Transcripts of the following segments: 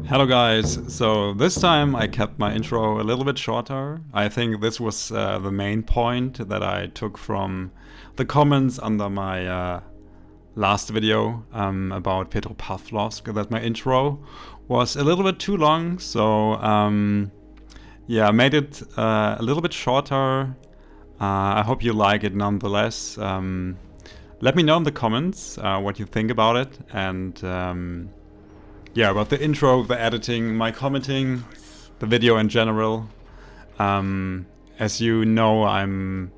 Hello guys, so this time I kept my intro a little bit shorter. I think this was the main point that I took from the comments under my last video about Petropavlovsk, that my intro was a little bit too long, so yeah, I made it a little bit shorter. I hope you like it nonetheless. Let me know in the comments what you think about it, and yeah, about the intro, the editing, my commenting, the video in general. As you know, I'm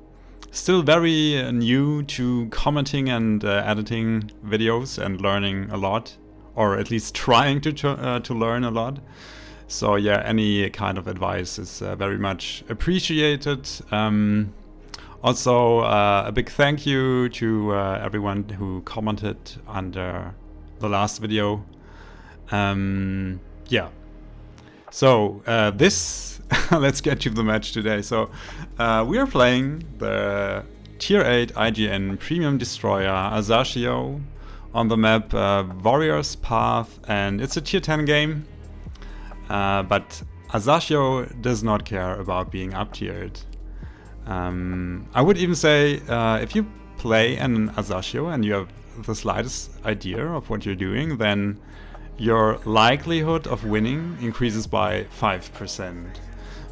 still very new to commenting and editing videos and learning a lot, or at least trying to learn a lot. So yeah, any kind of advice is very much appreciated. Also, a big thank you to everyone who commented under the last video. Yeah. So this, let's get to the match today. So we are playing the Tier 8 IGN Premium Destroyer Asashio on the map Warrior's Path, and it's a Tier 10 game. But Asashio does not care about being up-tiered. I would even say if you play an Asashio and you have the slightest idea of what you're doing, then your likelihood of winning increases by 5%.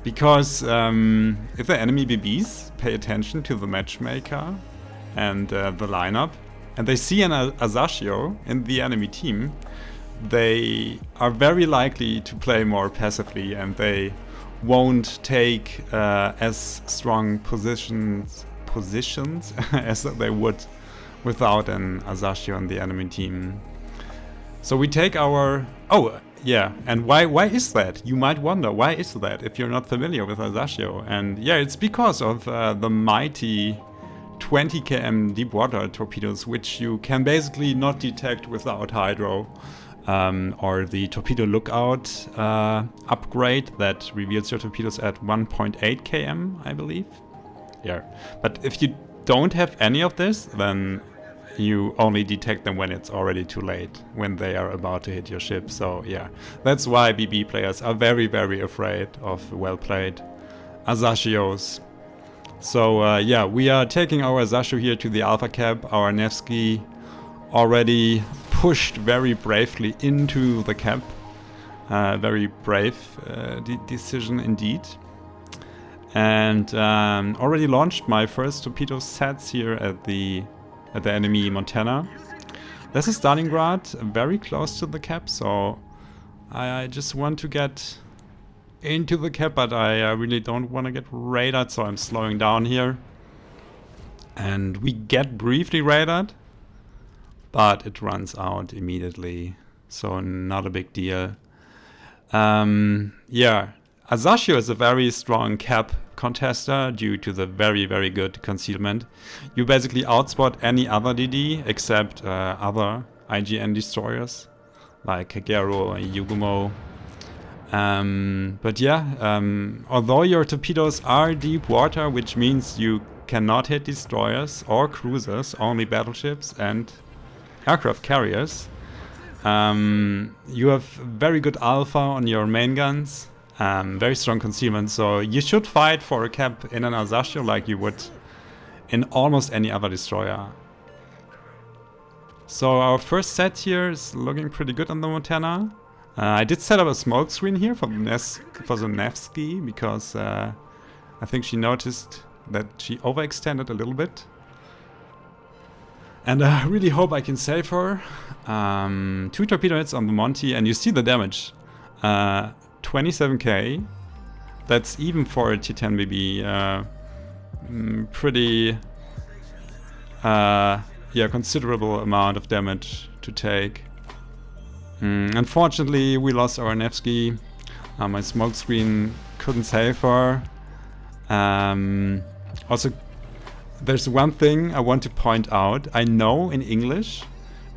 Because if the enemy BBs pay attention to the matchmaker and the lineup, and they see an Asashio in the enemy team, they are very likely to play more passively, and they won't take as strong positions as they would without an Asashio in the enemy team. So we take our... Oh, yeah, and why is that? You might wonder, why is that if you're not familiar with Asashio? And yeah, it's because of the mighty 20 km deepwater torpedoes, which you can basically not detect without hydro, or the torpedo lookout upgrade that reveals your torpedoes at 1.8 km, I believe. Yeah, but if you don't have any of this, then you only detect them when it's already too late, when they are about to hit your ship. So yeah, that's why BB players are very, very afraid of well-played Asashios. So yeah, we are taking our Asashio here to the Alpha Cap. Our Nevsky already pushed very bravely into the cap. Very brave decision indeed. And already launched my first torpedo sets here at the enemy Montana. This is Stalingrad, very close to the cap, so I just want to get into the cap, but I really don't want to get radared, so I'm slowing down here. And we get briefly radared, but it runs out immediately, so not a big deal. Yeah, Asashio is a very strong cap contester due to the very, very good concealment. You basically outspot any other DD except other IGN destroyers like Kagero or Yugumo. But yeah, although your torpedoes are deep water, which means you cannot hit destroyers or cruisers, only battleships and aircraft carriers, you have very good alpha on your main guns. Very strong concealment, so you should fight for a cap in an Asashio like you would in almost any other destroyer. So our first set here is looking pretty good on the Montana. I did set up a smoke screen here for the Nevsky because I think she noticed that she overextended a little bit. And I really hope I can save her. 2 torpedo hits on the Monty, and you see the damage. 27k. That's even for a T10 BB pretty yeah, considerable amount of damage to take. Unfortunately, we lost our Nevsky. My smoke screen couldn't save her. Also, there's one thing I want to point out. I know in English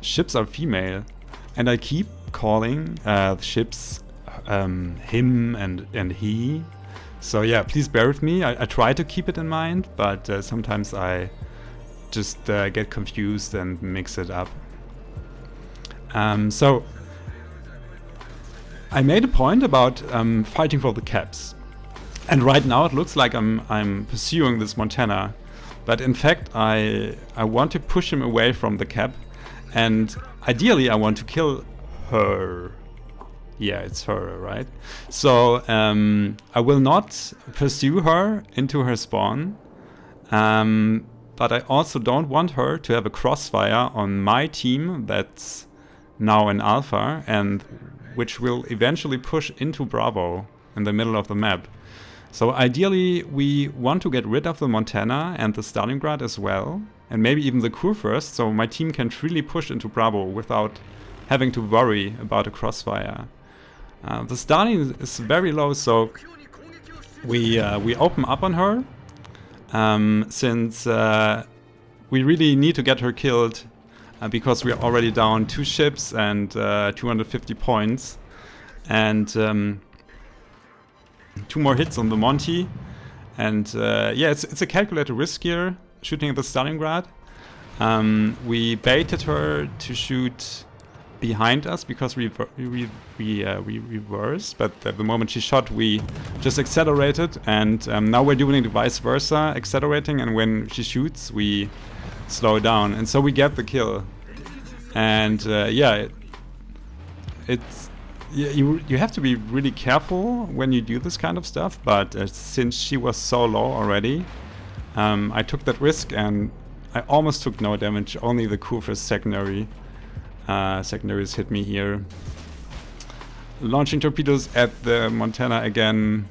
ships are female, and I keep calling ships him and he. So yeah, please bear with me. I try to keep it in mind, but sometimes I just get confused and mix it up. So I made a point about fighting for the caps. And right now it looks like I'm pursuing this Montana. But in fact, I want to push him away from the cap. And ideally, I want to kill her. Yeah, it's her, right? So I will not pursue her into her spawn. But I also don't want her to have a crossfire on my team that's now in Alpha and which will eventually push into Bravo in the middle of the map. So ideally, we want to get rid of the Montana and the Stalingrad as well, and maybe even the crew first, so my team can freely push into Bravo without having to worry about a crossfire. The Stalin is very low, so we open up on her, since we really need to get her killed, because we're already down 2 ships and 250 points, and 2 more hits on the Monty, and yeah, it's a calculated risk here, shooting at the Stalingrad. We baited her to shoot behind us because we reversed, but at the moment she shot, we just accelerated, and now we're doing the vice versa, accelerating, and when she shoots, we slow down, and so we get the kill. And yeah, you have to be really careful when you do this kind of stuff, but since she was so low already, I took that risk and I almost took no damage. Only the Kufra's secondaries hit me here. Launching torpedoes at the Montana again,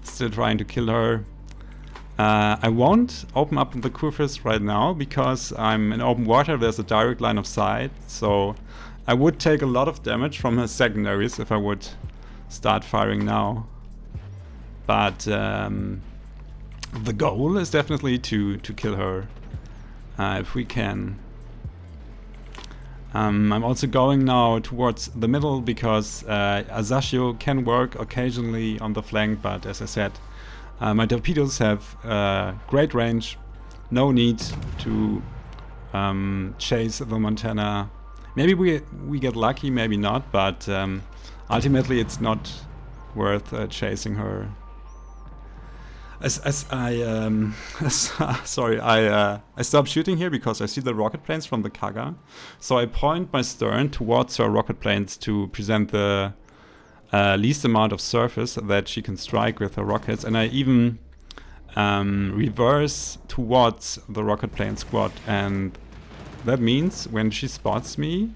still trying to kill her. I won't open up the Kufra's right now because I'm in open water, there's a direct line of sight, so I would take a lot of damage from her secondaries if I would start firing now. But the goal is definitely to kill her if we can. I'm also going now towards the middle because Asashio can work occasionally on the flank, but as I said, my torpedoes have great range, no need to chase the Montana. Maybe we get lucky, maybe not, but ultimately it's not worth chasing her. I stopped shooting here because I see the rocket planes from the Kaga. So I point my stern towards her rocket planes to present the least amount of surface that she can strike with her rockets, and I even reverse towards the rocket plane squad, and that means when she spots me,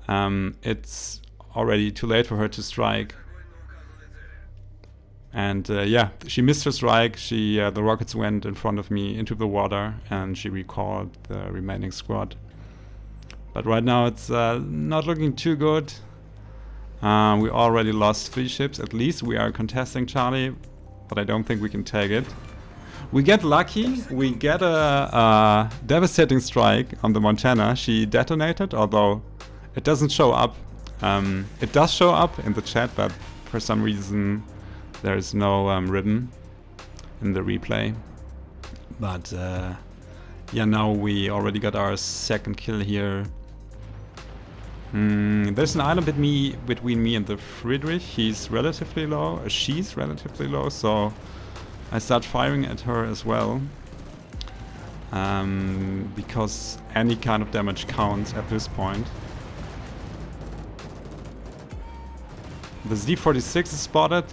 it's already too late for her to strike. And yeah, she missed her strike. The rockets went in front of me into the water, and she recalled the remaining squad. But right now it's not looking too good. We already lost 3 ships. At least we are contesting Charlie, but I don't think we can take it. We get lucky. We get a devastating strike on the Montana. She detonated, although it doesn't show up. It does show up in the chat, but for some reason there is no ribbon in the replay. But yeah, now we already got our second kill here. There's an island between me and the Friedrich. He's relatively low. She's relatively low, so I start firing at her as well. Because any kind of damage counts at this point. The Z-46 is spotted,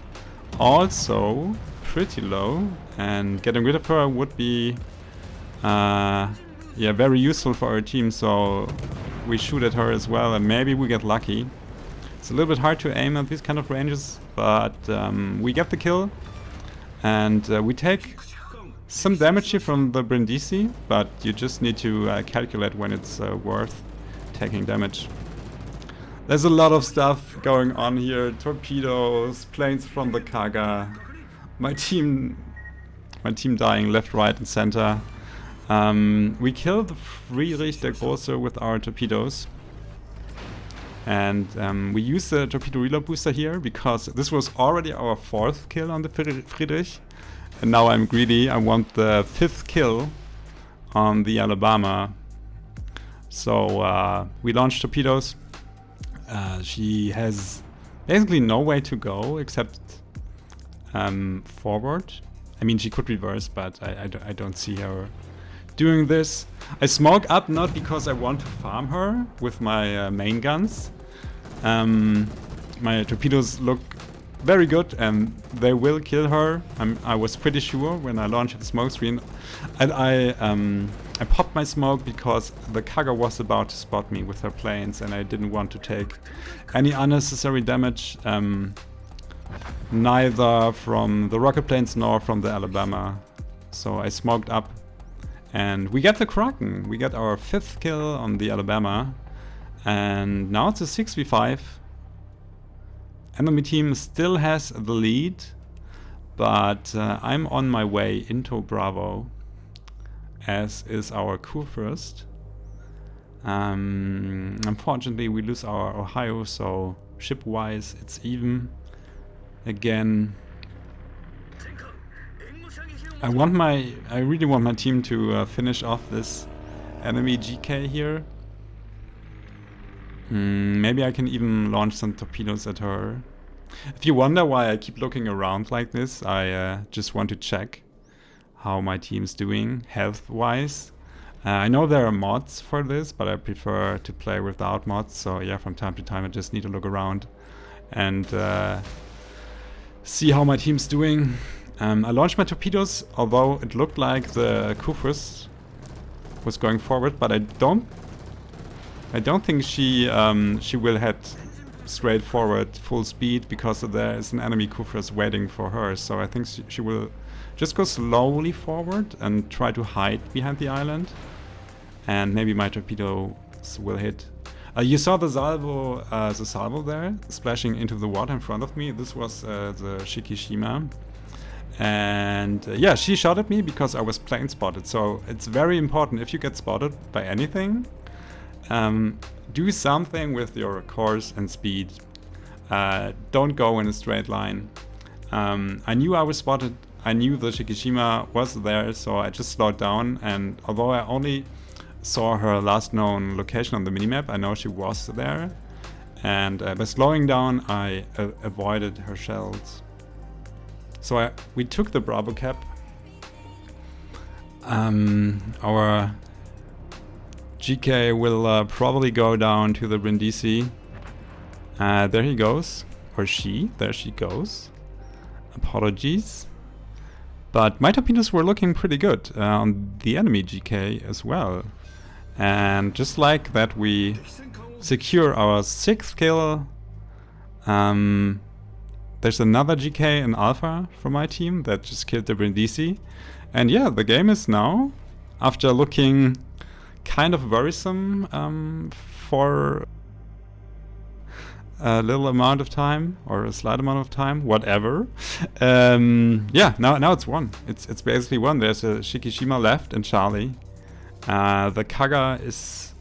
also pretty low, and getting rid of her would be yeah, very useful for our team, so we shoot at her as well, and maybe we get lucky. It's a little bit hard to aim at these kind of ranges, but we get the kill, and we take some damage here from the Brindisi, but you just need to calculate when it's worth taking damage. There's a lot of stuff going on here. Torpedoes, planes from the Kaga, my team dying left, right, and center. We killed the Friedrich der Große with our torpedoes. And we used the torpedo reload booster here because this was already our 4th kill on the Friedrich. And now I'm greedy. I want the 5th kill on the Alabama. So we launched torpedoes. She has basically no way to go except forward. I mean, she could reverse, but I don't see her doing this. I smoke up not because I want to farm her with my main guns. My torpedoes look very good and they will kill her. I was pretty sure when I launched the smoke screen. And I popped my smoke because the Kaga was about to spot me with her planes and I didn't want to take any unnecessary damage, neither from the rocket planes nor from the Alabama. So I smoked up and we get the Kraken. We get our 5th kill on the Alabama and now it's a 6v5. Enemy team still has the lead, but I'm on my way into Bravo, as is our crew first. Unfortunately, we lose our Ohio, so ship-wise, it's even again. I really want my team to finish off this enemy GK here. Maybe I can even launch some torpedoes at her. If you wonder why I keep looking around like this, I just want to check how my team's doing health-wise. I know there are mods for this, but I prefer to play without mods. So yeah, from time to time I just need to look around and see how my team's doing. I launched my torpedoes, although it looked like the Kufus was going forward, but I don't think she will head straight forward full speed because there is an enemy Kufus waiting for her. So I think she will just go slowly forward and try to hide behind the island. And maybe my torpedoes will hit. You saw the salvo there splashing into the water in front of me. This was the Shikishima. And yeah, she shot at me because I was plane spotted. So it's very important if you get spotted by anything. Do something with your course and speed. Don't go in a straight line. I knew I was spotted. I knew the Shikishima was there, so I just slowed down. And although I only saw her last known location on the minimap, I know she was there. And by slowing down, I avoided her shells. So we took the Bravo cap. Our GK will probably go down to the Brindisi. There he goes. Or she. There she goes. Apologies. But my torpedoes were looking pretty good on the enemy GK as well. And just like that, we secure our 6th kill. There's another GK in Alpha from my team that just killed the Brindisi. And yeah, the game is now, after looking kind of worrisome for a little amount of time or a slight amount of time, whatever. Yeah, now it's won. It's basically won. There's a Shikishima left and Charlie. The Kaga is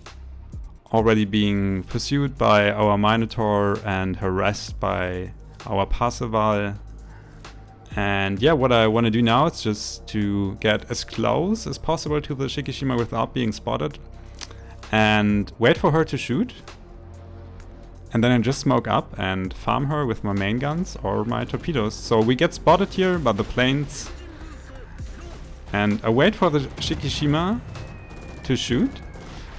already being pursued by our Minotaur and harassed by our Parseval. And yeah, what I want to do now is just to get as close as possible to the Shikishima without being spotted and wait for her to shoot. And then I just smoke up and farm her with my main guns or my torpedoes. So we get spotted here by the planes. And I wait for the Shikishima to shoot.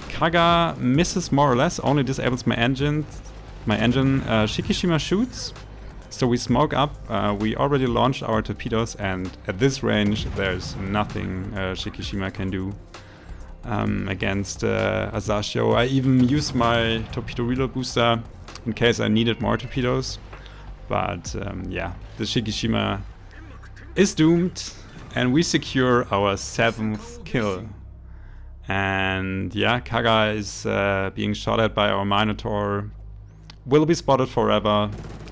Kaga misses more or less, only disables my engine. Shikishima shoots. So we smoke up, we already launched our torpedoes, and at this range there's nothing Shikishima can do against Asashio. I even used my torpedo reload booster in case I needed more torpedoes. But yeah, the Shikishima is doomed, and we secure our 7th kill. And yeah, Kaga is being shot at by our Minotaur, will be spotted forever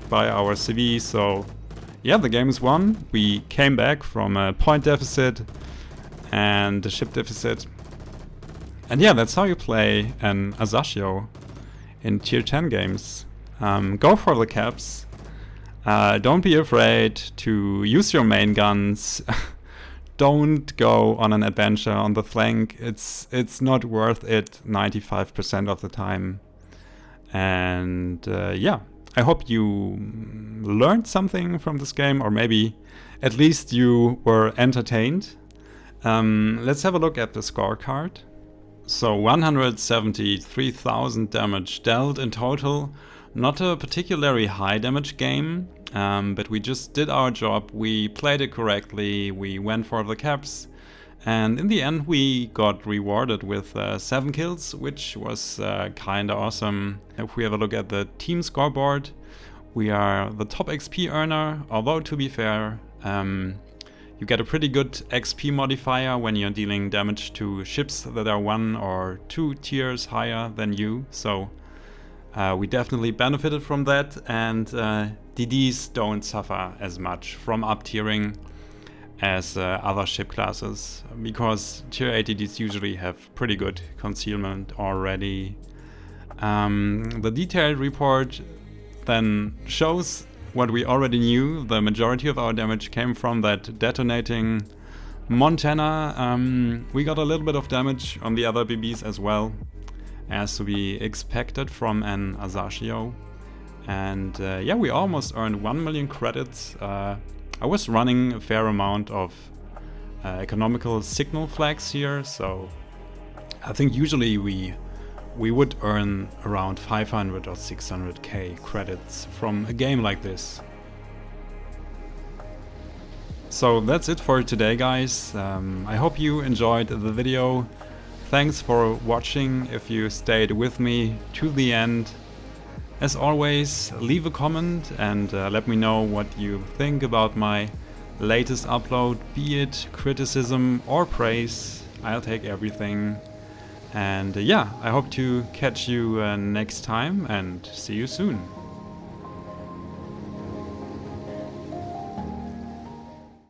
by our CV. So yeah, the game is won. We came back from a point deficit and a ship deficit. And yeah, that's how you play an Asashio in tier 10 games. Go for the caps. Don't be afraid to use your main guns. Don't go on an adventure on the flank. It's not worth it 95% of the time. And yeah, I hope you learned something from this game, or maybe at least you were entertained. Let's have a look at the scorecard. So 173,000 damage dealt in total. Not a particularly high damage game, but we just did our job, we played it correctly, we went for the caps, and in the end we got rewarded with 7 kills, which was kinda awesome. If we have a look at the team scoreboard, we are the top XP earner, although to be fair, you get a pretty good XP modifier when you're dealing damage to ships that are 1 or 2 tiers higher than you, so we definitely benefited from that, and DDs don't suffer as much from up-tiering as other ship classes, because tier 8 DDs usually have pretty good concealment already. The detailed report then shows what we already knew. The majority of our damage came from that detonating Montana. We got a little bit of damage on the other BBs as well, as to be expected from an Asashio. And yeah, we almost earned 1 million credits. I was running a fair amount of economical signal flags here, so I think usually we would earn around 500 or 600k credits from a game like this. So that's it for today, guys. I hope you enjoyed the video. Thanks for watching if you stayed with me to the end. As always, leave a comment and let me know what you think about my latest upload, be it criticism or praise. I'll take everything. And yeah, I hope to catch you next time and see you soon.